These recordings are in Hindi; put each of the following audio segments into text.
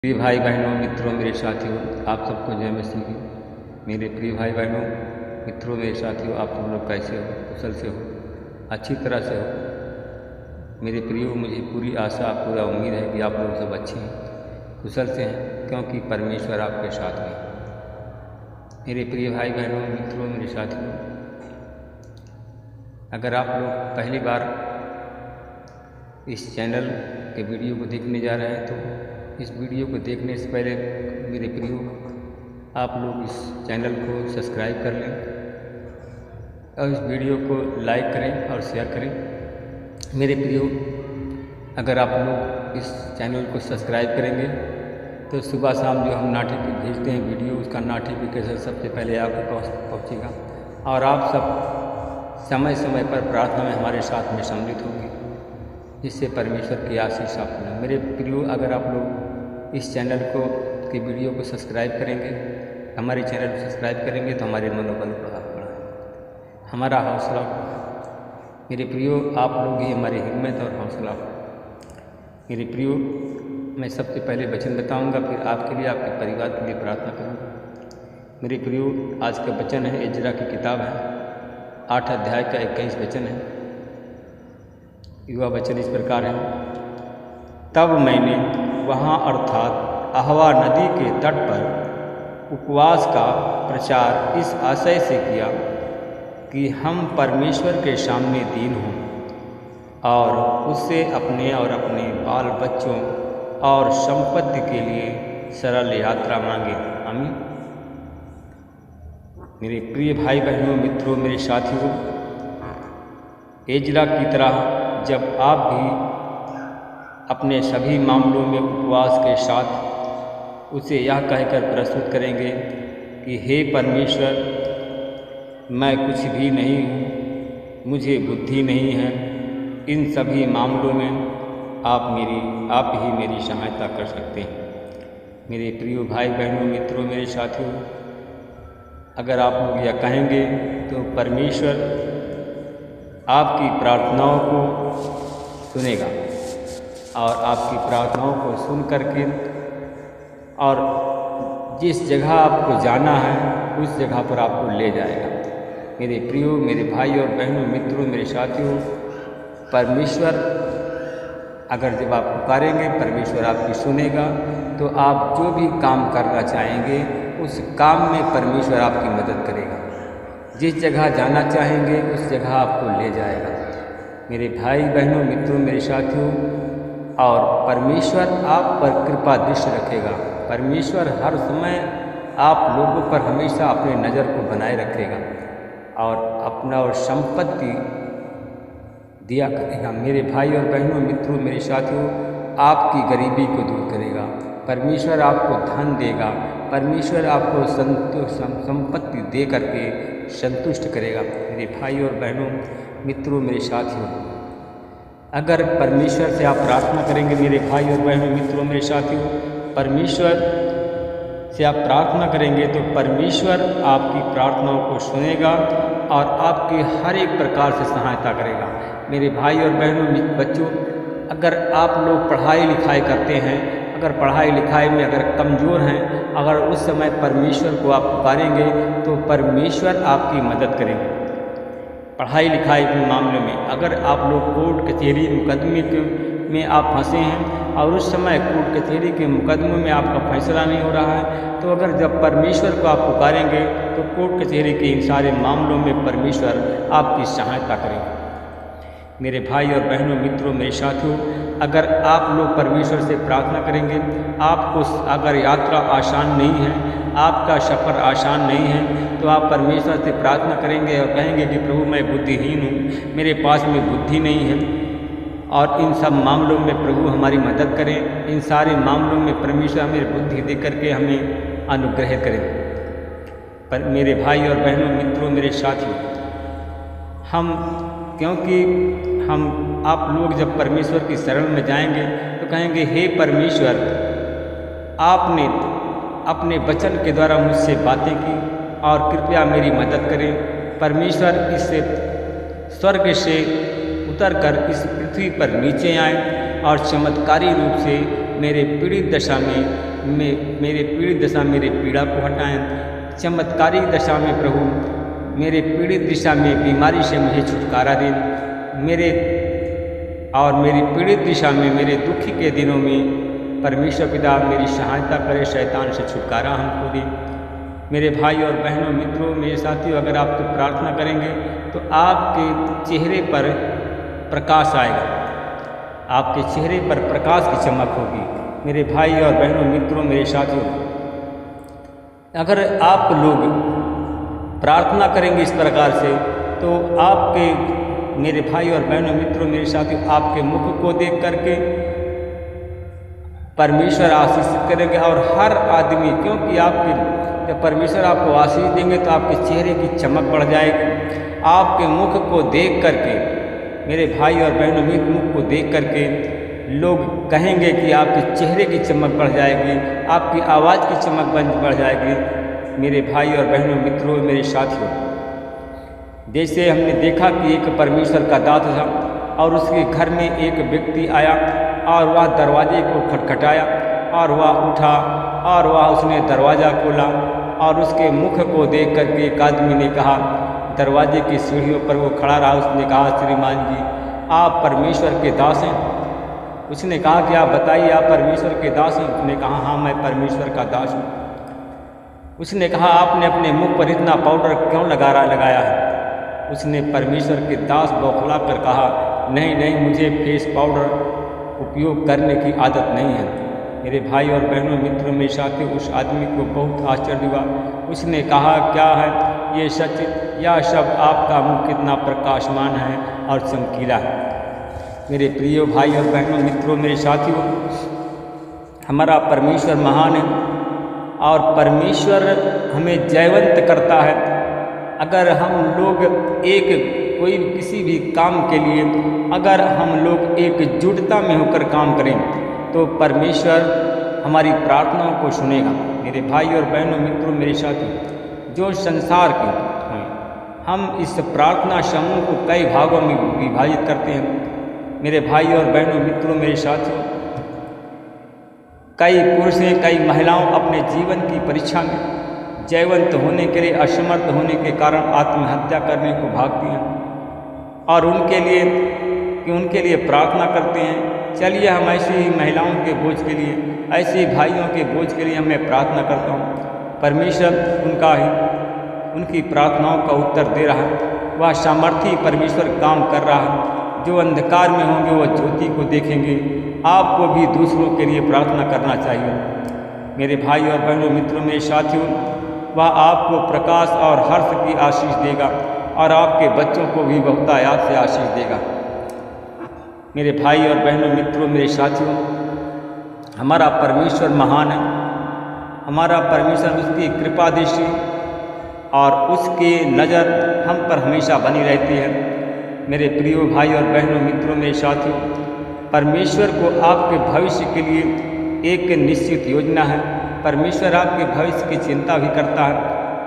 प्रिय भाई बहनों, मित्रों, मेरे साथियों, आप सबको जय मसीह की। मेरे प्रिय भाई बहनों, मित्रों, मेरे साथियों, आप सब लोग कैसे हो? कुशल से हो? अच्छी तरह से हो? मेरे प्रियो, मुझे पूरी आशा, पूरा उम्मीद है कि आप लोग सब अच्छे हैं, कुशल से हैं, क्योंकि परमेश्वर आपके साथ में। मेरे प्रिय भाई बहनों, मित्रों, मेरे साथियों, अगर आप लोग पहली बार इस चैनल के वीडियो को देखने जा रहे हैं तो इस वीडियो को देखने से पहले मेरे प्रियो, आप लोग इस चैनल को सब्सक्राइब कर लें और इस वीडियो को लाइक करें और शेयर करें। मेरे प्रियो, अगर आप लोग इस चैनल को सब्सक्राइब करेंगे तो सुबह शाम जो हम नोटिफिकेशन भेजते हैं वीडियो, उसका नोटिफिकेशन सबसे पहले आपके पास पहुँचेगा और आप सब समय समय पर प्रार्थना में हमारे साथ में सम्मिलित होंगे, जिससे परमेश्वर की आशीष आपको मिले। मेरे प्रियो, अगर आप लोग इस चैनल को की वीडियो को सब्सक्राइब करेंगे, हमारे चैनल को सब्सक्राइब करेंगे तो हमारे मनोबल बढ़ा, हमारा हौसला। मेरे प्रियो, आप लोग ही हमारी हिम्मत और हौसला। मेरे प्रियो, मैं सबसे पहले वचन बताऊंगा, फिर आपके लिए, आपके परिवार के लिए प्रार्थना करूंगा। मेरे प्रियो, आज का वचन है, इजरा की किताब है, 8 अध्याय का 21 वचन है। युवा वचन इस प्रकार है। तब मैंने वहाँ अर्थात अहवा नदी के तट पर उपवास का प्रचार इस आशय से किया कि हम परमेश्वर के सामने दीन हों और उससे अपने और अपने बाल बच्चों और संपत्ति के लिए सरल यात्रा मांगे। आमीन। मेरे प्रिय भाई बहनों, मित्रों, मेरे साथियों, इजरा की तरह जब आप भी अपने सभी मामलों में उपवास के साथ उसे यह कहकर प्रस्तुत करेंगे कि हे परमेश्वर, मैं कुछ भी नहीं हूँ, मुझे बुद्धि नहीं है, इन सभी मामलों में आप ही मेरी सहायता कर सकते हैं। मेरे प्रिय भाई बहनों, मित्रों, मेरे साथियों, अगर आप लोग यह कहेंगे तो परमेश्वर आपकी प्रार्थनाओं को सुनेगा और आपकी प्रार्थनाओं को सुन करके और जिस जगह आपको जाना है उस जगह पर आपको ले जाएगा। मेरे प्रियो, मेरे भाई और बहनों, मित्रों, मेरे साथियों, परमेश्वर अगर जब आप पुकारेंगे, परमेश्वर आपकी सुनेगा, तो आप जो भी काम करना चाहेंगे उस काम में परमेश्वर आपकी मदद करेगा। जिस जगह जाना चाहेंगे उस जगह आपको ले जाएगा। मेरे भाई बहनों, मित्रों, मेरे साथियों, और परमेश्वर आप पर कृपा दृष्टि रखेगा। परमेश्वर हर समय आप लोगों पर हमेशा अपने नज़र को बनाए रखेगा और अपना और संपत्ति दिया करेगा। मेरे भाई और बहनों, मित्रों, मेरे साथियों, आपकी गरीबी को दूर करेगा। परमेश्वर आपको धन देगा। परमेश्वर आपको संपत्ति दे करके संतुष्ट करेगा। मेरे भाई और बहनों, मित्रों, मेरे साथियों, अगर परमेश्वर से आप प्रार्थना करेंगे, मेरे भाई और बहनों, मित्रों, मेरे साथियों, परमेश्वर से आप प्रार्थना करेंगे तो परमेश्वर आपकी प्रार्थनाओं को सुनेगा और आपकी हर एक प्रकार से सहायता करेगा। मेरे भाई और बहनों, बच्चों, अगर आप लोग पढ़ाई लिखाई करते हैं, अगर पढ़ाई लिखाई में अगर कमज़ोर हैं, अगर उस समय परमेश्वर को आप पुकारेंगे तो परमेश्वर आपकी मदद करेंगे। पढ़ाई लिखाई के मामले में अगर आप लोग कोर्ट कचहरी मुकदमे में आप फंसे हैं और उस समय कोर्ट कचहरी के मुकदमों में आपका फैसला नहीं हो रहा है, तो अगर जब परमेश्वर को आप पुकारेंगे तो कोर्ट कचहरी के इन सारे मामलों में परमेश्वर आपकी सहायता करेंगे। मेरे भाई और बहनों, मित्रों, मेरे साथियों, अगर आप लोग परमेश्वर से प्रार्थना करेंगे, आपको अगर यात्रा आसान नहीं है, आपका सफ़र आसान नहीं है, तो आप परमेश्वर से प्रार्थना करेंगे और कहेंगे कि प्रभु, मैं बुद्धिहीन हूँ, मेरे पास में बुद्धि नहीं है, और इन सब मामलों में प्रभु हमारी मदद करें। इन सारे मामलों में परमेश्वर हमें बुद्धि दे करके हमें अनुग्रह करें। पर मेरे भाई और बहनों, मित्रों, मेरे साथियों, क्योंकि आप लोग जब परमेश्वर की शरण में जाएंगे तो कहेंगे, हे परमेश्वर, आपने अपने वचन के द्वारा मुझसे बातें की और कृपया मेरी मदद करें। परमेश्वर इस स्वर्ग से उतरकर इस पृथ्वी पर नीचे आए और चमत्कारी रूप से मेरे पीड़ित दशा में मेरे पीड़ित दशा मेरे पीड़ा को हटाएं। चमत्कारी दशा में प्रभु मेरे पीड़ित दिशा में बीमारी से मुझे छुटकारा दें। मेरी पीड़ित दिशा में मेरे दुखी के दिनों में परमेश्वर पिता मेरी सहायता करे, शैतान से छुटकारा हमको दे। मेरे भाई और बहनों, मित्रों, मेरे साथियों, अगर आप तो प्रार्थना करेंगे तो आपके चेहरे पर प्रकाश आएगा, आपके चेहरे पर प्रकाश की चमक होगी। मेरे भाई और बहनों, मित्रों, मेरे साथियों, अगर आप लोग प्रार्थना करेंगे इस प्रकार से तो आपके, मेरे भाई और बहनों, मित्रों, मेरे साथियों, आपके मुख को देख करके परमेश्वर आशीषित करेंगे। और हर आदमी, क्योंकि आपके जब परमेश्वर आपको आशीष देंगे तो आपके चेहरे की चमक बढ़ जाएगी। आपके मुख को देख करके, मेरे भाई और बहनों, मुख को देख करके लोग कहेंगे कि आपके चेहरे की चमक बढ़ जाएगी, आपकी आवाज़ की चमक बढ़ जाएगी। मेरे भाई और बहनों, मित्रों, मेरे साथियों, जैसे हमने देखा कि एक परमेश्वर का दास था और उसके घर में एक व्यक्ति आया और वह दरवाजे को खटखटाया और वह उठा और वह उसने दरवाज़ा खोला और उसके मुख को देख करके एक आदमी ने कहा, दरवाजे की सीढ़ियों पर वो खड़ा रहा, उसने कहा, श्रीमान जी, आप परमेश्वर के दास हैं? उसने कहा कि आप बताइए, आप परमेश्वर के दास हैं? उसने कहा, हाँ, मैं परमेश्वर का दास हूँ। उसने कहा, आपने अपने मुख पर इतना पाउडर क्यों लगाया है? उसने परमेश्वर के दास बौखला कर कहा, नहीं, मुझे फेस पाउडर उपयोग करने की आदत नहीं है। मेरे भाई और बहनों, मित्रों, मेरे साथी, उस आदमी को बहुत आश्चर्य हुआ। उसने कहा, क्या है ये सच या शब्द? आपका मुख कितना प्रकाशमान है और चमकीला है। मेरे प्रिय भाई और बहनों, मित्रों, मेरे साथियों, हमारा परमेश्वर महान है और परमेश्वर हमें जयवंत करता है। अगर हम लोग कोई किसी भी काम के लिए अगर हम लोग एकजुटता में होकर काम करें तो परमेश्वर हमारी प्रार्थनाओं को सुनेगा। मेरे भाई और बहनों, मित्रों, मेरे साथी, जो संसार के हैं, हम इस प्रार्थना समूह को कई भागों में विभाजित करते हैं। मेरे भाई और बहनों, मित्रों, मेरे साथियों, कई पुरुषें, कई महिलाओं अपने जीवन की परीक्षा में जयवंत होने के लिए असमर्थ होने के कारण आत्महत्या करने को भागती हैं और उनके लिए प्रार्थना करते हैं। चलिए, हम ऐसी ही महिलाओं के बोझ के लिए, ऐसे ही भाइयों के बोझ के लिए मैं प्रार्थना करता हूँ। परमेश्वर उनकी प्रार्थनाओं का उत्तर दे रहा है। वह सामर्थी परमेश्वर काम कर रहा है। जो अंधकार में होंगे वो ज्योति को देखेंगे। आपको भी दूसरों के लिए प्रार्थना करना चाहिए। मेरे भाई और बहनों, मित्रों, मेरे साथियों, वह आपको प्रकाश और हर्ष की आशीष देगा और आपके बच्चों को भी बहुतायात से आशीष देगा। मेरे भाई और बहनों, मित्रों, मेरे साथियों, हमारा परमेश्वर महान है। हमारा परमेश्वर, उसकी कृपा दृष्टि और उसकी नज़र हम पर हमेशा बनी रहती है। मेरे प्रिय भाई और बहनों, मित्रों, मेरे साथियों, परमेश्वर को आपके भविष्य के लिए एक निश्चित योजना है। परमेश्वर आपके भविष्य की चिंता भी करता है।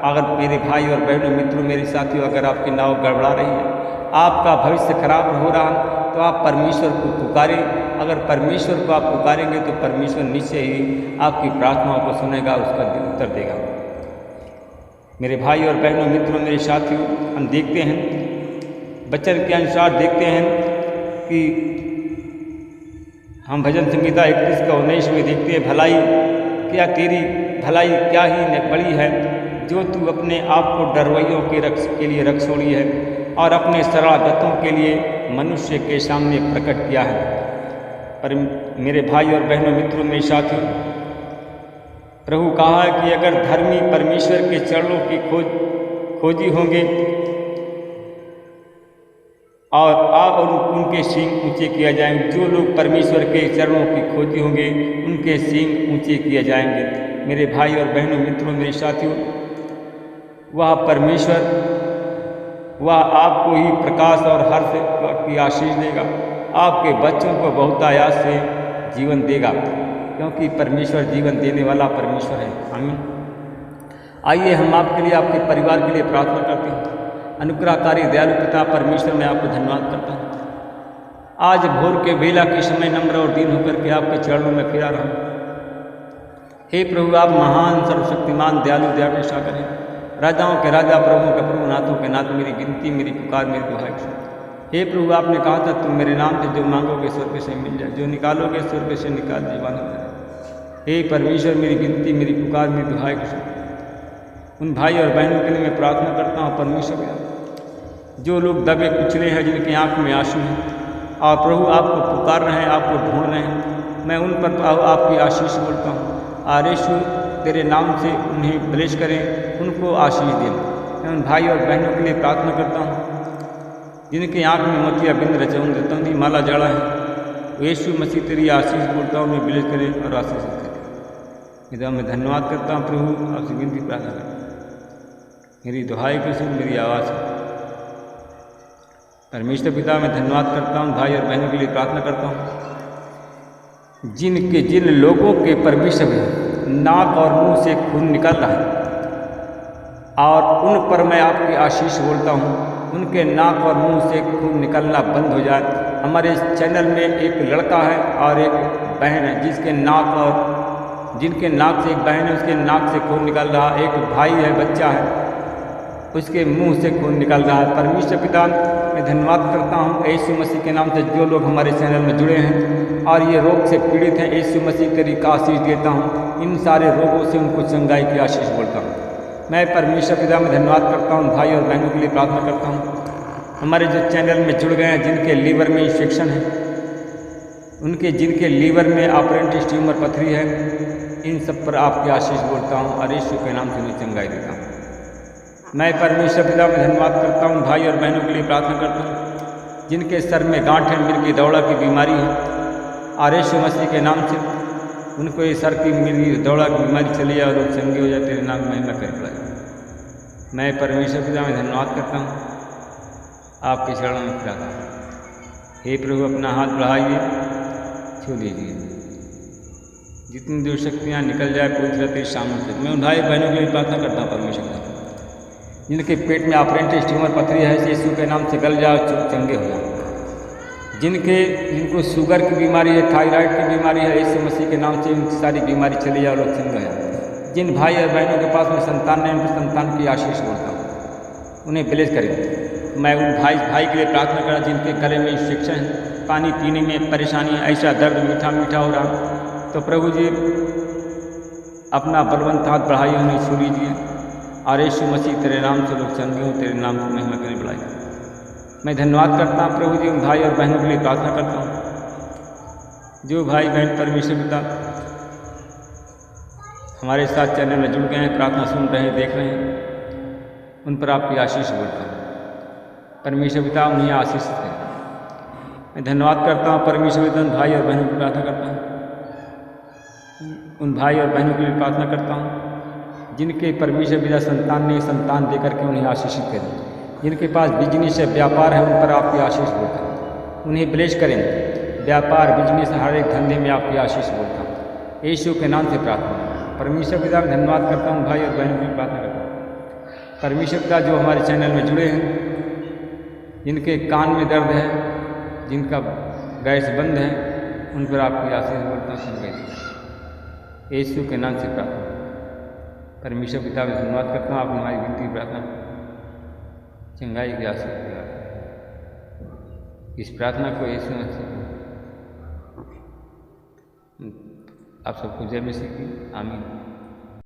अगर मेरे भाई और बहनों, मित्रों, मेरे साथियों, अगर आपकी नाव गड़बड़ा रही है, आपका भविष्य खराब हो रहा है, तो आप परमेश्वर को पुकारें। अगर परमेश्वर को आप पुकारेंगे तो परमेश्वर निश्चय ही आपकी प्रार्थनाओं को सुनेगा, उसका उत्तर देगा। मेरे भाई और बहनों, मित्रों, मेरे साथियों, हम देखते हैं, वचन के अनुसार देखते हैं कि हम भजन संहिता 31 का 19 में देखते हैं, भलाई क्या तेरी भलाई क्या ही बड़ी है जो तू अपने आप को डरवैयों के लिए रख छोड़ी है और अपने शरारतों के लिए मनुष्य के सामने प्रकट किया है। पर मेरे भाई और बहनों, मित्रों, मेरे साथियों, प्रभु कहा है कि अगर धर्मी परमेश्वर के चरणों की खोजी होंगे और उनके सींग ऊंचे किए जाएंगे। जो लोग परमेश्वर के चरणों की खोजी होंगे उनके सींग ऊंचे किए जाएंगे। मेरे भाई और बहनों, मित्रों, मेरे साथियों, वह परमेश्वर वह आपको ही प्रकाश और हर्ष की आशीष देगा। आपके बच्चों को बहुतायात से जीवन देगा, क्योंकि परमेश्वर जीवन देने वाला परमेश्वर है। आमीन। आइए हम आपके लिए, आपके परिवार के लिए प्रार्थना करते हैं। अनुग्रहकारी दयालु पिता परमेश्वर, मैं आपको धन्यवाद करता हूँ। आज भोर के बेला के समय नम्र और दीन होकर के आपके चरणों में फिर आ रहा हूँ। हे प्रभु, आप महान सर्वशक्तिमान दयालु दया के सागर हैं, राजाओं के राजा प्रभुओं के प्रभु नाथों के नाथ, मेरी गिनती मेरी पुकार मेरी दुहाई सुन। हे प्रभु, आपने कहा था तुम मेरे नाम से जो मांगोगे स्वर्ग से मिल जाए, जो निकालोगे स्वर्ग से निकाल जीवन हो जाए। हे परमेश्वर, मेरी गिनती मेरी पुकार मेरी दुहाई सुन। उन भाई और बहनों के लिए मैं प्रार्थना करता हूँ परमेश्वर, जो लोग दबे कुचले हैं, जिनकी आँख में आंसू हैं, और प्रभु आपको पुकार रहे हैं, आपको ढूंढ रहे हैं, मैं उन पर आपकी आशीष बोलता हूँ। और यीशु तेरे नाम से उन्हें ब्लेस करें, उनको आशीष दें। मैं उन भाई और बहनों के लिए प्रार्थना करता हूँ जिनकी आँख में मोतिया बिंद रचौन रतौंदी माला जड़ा है। यीशु मसीह तेरी आशीष बोलता हूँ, उन्हें ब्लेस करें और आशीष करें। इधर मैं धन्यवाद करता हूँ प्रभु, आपसे विनती प्रार्थना करता हूँ, मेरी दुहाई की सुन, मेरी आवाज़ है। परमेश्वर पिता, मैं धन्यवाद करता हूँ, भाई और बहनों के लिए प्रार्थना करता हूँ जिन लोगों के परमेश्वर में नाक और मुंह से खून निकल रहा है, और उन पर मैं आपकी आशीष बोलता हूँ, उनके नाक और मुंह से खून निकलना बंद हो जाए। हमारे चैनल में एक लड़का है और एक बहन है, जिनके नाक से, एक बहन है उसके नाक से खून निकल रहा है, एक भाई है बच्चा है उसके मुंह से खून निकल रहा है। परमेश्वर पिता, मैं धन्यवाद करता हूँ यीशु मसीह के नाम से जो लोग हमारे चैनल में जुड़े हैं और ये रोग से पीड़ित हैं, यीशु मसीह तेरी का आशीष देता हूँ, इन सारे रोगों से उनको चंगाई की आशीष बोलता हूँ। मैं परमेश्वर पिता में धन्यवाद करता हूँ, भाई और बहनों के लिए प्रार्थना करता हूँ हमारे जो चैनल में जुड़ गए हैं, जिनके लीवर में इन्फेक्शन है, जिनके लीवर में अपरेंटिस ट्यूमर पथरी है, इन सब पर आपकी आशीष बोलता हूँ और यीशु के नाम से उन्हें चंगाई देता हूँ। मैं परमेश्वर पिता में धन्यवाद करता हूँ, भाई और बहनों के लिए प्रार्थना करता हूँ जिनके सर में गांठ है, मिर्गी दौड़ा की बीमारी है, और यीशु मसीह के नाम से उनको ये सर की मिर्गी दौड़ा की बीमारी चली जाए और लोग चंगे हो जाए, तेरे नाम में महिमा कर पाए। मैं परमेश्वर पिता में धन्यवाद करता हूँ, आपके चरणों में प्रार्थना। हे प्रभु, अपना हाथ बढ़ाइए, छू लीजिए, जितनी दूर शक्तियाँ निकल जाए पवित्र सामर्थ्य। मैं उन भाई बहनों के लिए प्रार्थना करता हूँ परमेश्वर पिता, जिनके पेट में अपरेंटिस ट्यूमर पथरी है, यीशु के नाम से गल जाओ, चंगे हो जाओ। जिनको शुगर की बीमारी है, थायराइड की बीमारी है, यीशु मसीह के नाम से उनकी सारी बीमारी चली जाओ, लोग चंगे हो जाओ। जिन भाई और बहनों के पास में संतान नहीं, उनके संतान की आशीष बोलता हूँ, उन्हें ब्लेस करें। मैं उन भाई के लिए प्रार्थना करा जिनके गले में इन्फेक्शन है, पानी पीने में परेशानी है, ऐसा दर्द मीठा मीठा हो रहा, तो प्रभु जी अपना बलवंत हाथ बढ़ाइए, उन्हें छू लीजिए, और यीशु मसीह तेरे नाम से लोग चंगे हों, तेरे नाम को महिमा करें, बढ़ाइए। मैं धन्यवाद करता हूँ प्रभु जी, उन भाई और बहनों के लिए प्रार्थना करता हूँ जो भाई बहन परमेश्वर पिता हमारे साथ चैनल में जुड़ गए हैं, प्रार्थना सुन रहे हैं, देख रहे हैं, उन पर आपकी आशीष बोलता हूँ। परमेश्वर पिता उन्हें आशीष दें। मैं धन्यवाद करता हूँ परमेश्वर पिता, उन भाई और बहनों की प्रार्थना करता हूँ, उन भाई और बहनों के लिए प्रार्थना करता हूँ जिनके परमेश्वर पिता संतान ने संतान देकर के उन्हें आशीषित करें। जिनके पास बिजनेस है, व्यापार है, उन पर आपकी आशीष बोलता हूँ, उन्हें ब्लेस करें। व्यापार बिजनेस हर एक धंधे में आपकी आशीष बोलता हूँ, यीशु के नाम से प्रार्थना। परमेश्वर पिता मैं धन्यवाद करता हूँ, भाई और बहनों की प्रार्थना करता हूँ। परमेश्वर पिता जो हमारे चैनल में जुड़े हैं, जिनके कान में दर्द है, जिनका गैस बंद है, उन पर आपकी आशीष बोलता हूँ, यीशु के नाम से प्रार्थना। परमेश्वर पिता मैं धन्यवाद करता हूँ, आप हमारी विनती प्रार्थना चंगाई की आशीष दिया। इस प्रार्थना को यीशु मसीह आप सबको जय मसीह की आमीन।